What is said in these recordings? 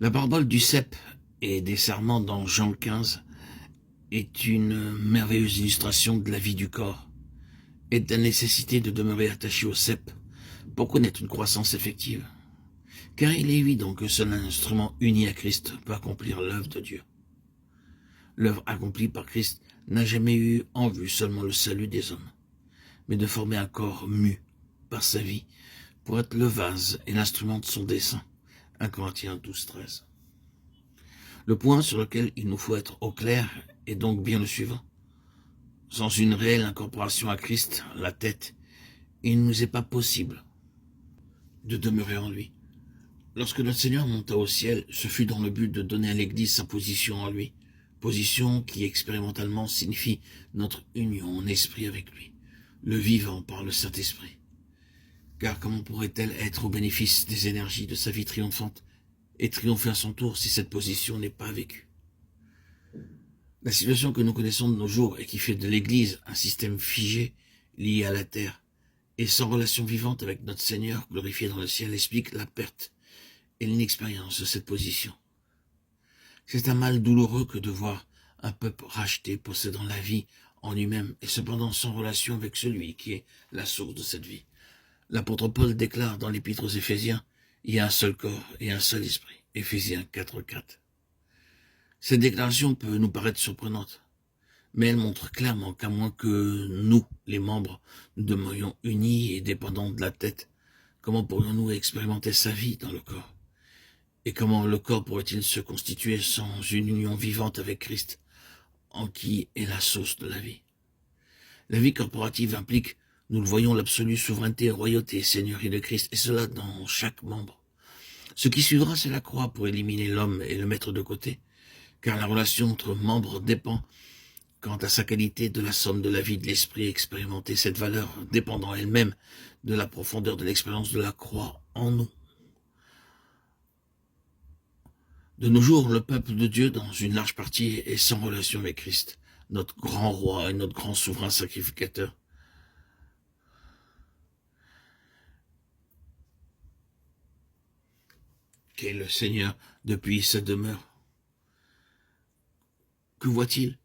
La parabole du cep et des serments dans Jean 15 est une merveilleuse illustration de la vie du corps et de la nécessité de demeurer attaché au cep pour connaître une croissance effective. Car il est évident que seul un instrument uni à Christ peut accomplir l'œuvre de Dieu. L'œuvre accomplie par Christ n'a jamais eu en vue seulement le salut des hommes, mais de former un corps mu par sa vie pour être le vase et l'instrument de son dessein. 1 Corinthiens 12-13. Le point sur lequel il nous faut être au clair est donc bien le suivant. Sans une réelle incorporation à Christ, la tête, il ne nous est pas possible de demeurer en lui. Lorsque notre Seigneur monta au ciel, ce fut dans le but de donner à l'Église sa position en lui, position qui expérimentalement signifie notre union en esprit avec lui, le vivant par le Saint-Esprit. Car comment pourrait-elle être au bénéfice des énergies de sa vie triomphante et triompher à son tour si cette position n'est pas vécue? La situation que nous connaissons de nos jours et qui fait de l'Église un système figé, lié à la terre, et sans relation vivante avec notre Seigneur glorifié dans le ciel, explique la perte et l'inexpérience de cette position. C'est un mal douloureux que de voir un peuple racheté possédant la vie en lui-même et cependant sans relation avec celui qui est la source de cette vie. L'apôtre Paul déclare dans l'épître aux Éphésiens, il y a un seul corps et un seul esprit. Éphésiens 4:4. Cette déclaration peut nous paraître surprenante, mais elle montre clairement qu'à moins que nous, les membres, nous demeurions unis et dépendants de la tête, comment pourrions-nous expérimenter sa vie dans le corps? Et comment le corps pourrait-il se constituer sans une union vivante avec Christ, en qui est la source de la vie? La vie corporative implique, nous le voyons, l'absolue souveraineté, royauté, seigneurie de Christ, et cela dans chaque membre. Ce qui suivra, c'est la croix pour éliminer l'homme et le mettre de côté, car la relation entre membres dépend, quant à sa qualité, de la somme de la vie de l'esprit expérimenté, cette valeur dépendant elle-même de la profondeur de l'expérience de la croix en nous. De nos jours, le peuple de Dieu, dans une large partie, est sans relation avec Christ, notre grand roi et notre grand souverain sacrificateur. Qui est le Seigneur depuis sa demeure. Que voit-il?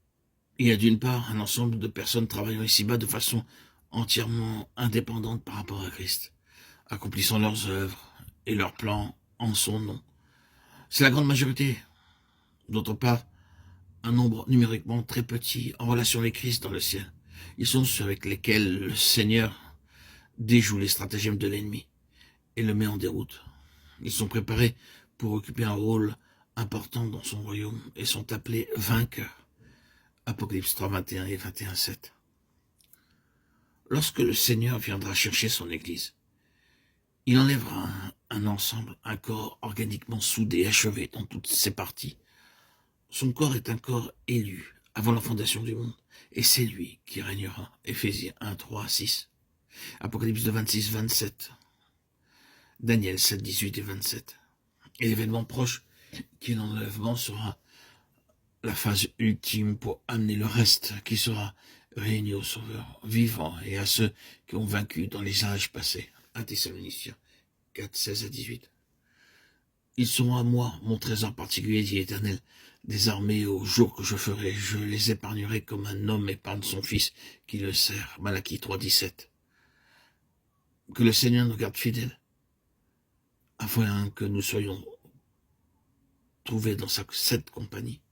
Il y a d'une part un ensemble de personnes travaillant ici-bas de façon entièrement indépendante par rapport à Christ, accomplissant leurs œuvres et leurs plans en son nom. C'est la grande majorité. D'autre part, un nombre numériquement très petit en relation avec Christ dans le ciel. Ils sont ceux avec lesquels le Seigneur déjoue les stratagèmes de l'ennemi et le met en déroute. Ils sont préparés pour occuper un rôle important dans son royaume et sont appelés vainqueurs. Apocalypse 3, 21 et 21:7. Lorsque le Seigneur viendra chercher son Église, il enlèvera un ensemble, un corps organiquement soudé, achevé dans toutes ses parties. Son corps est un corps élu avant la fondation du monde, et c'est lui qui régnera. Éphésiens 1, 3, 6. Apocalypse 26, 27. Daniel 7, 18 et 27. Et l'événement proche qui est l'enlèvement sera la phase ultime pour amener le reste qui sera réuni au Sauveur vivant et à ceux qui ont vaincu dans les âges passés. 1 Thessaloniciens 4, 16 à 18. Ils sont à moi, mon trésor particulier, dit l'Éternel, des armées au jour que je ferai. Je les épargnerai comme un homme épargne son fils qui le sert. Malachie 3, 17. Que le Seigneur nous garde fidèles, afin que nous soyons trouvés dans cette compagnie.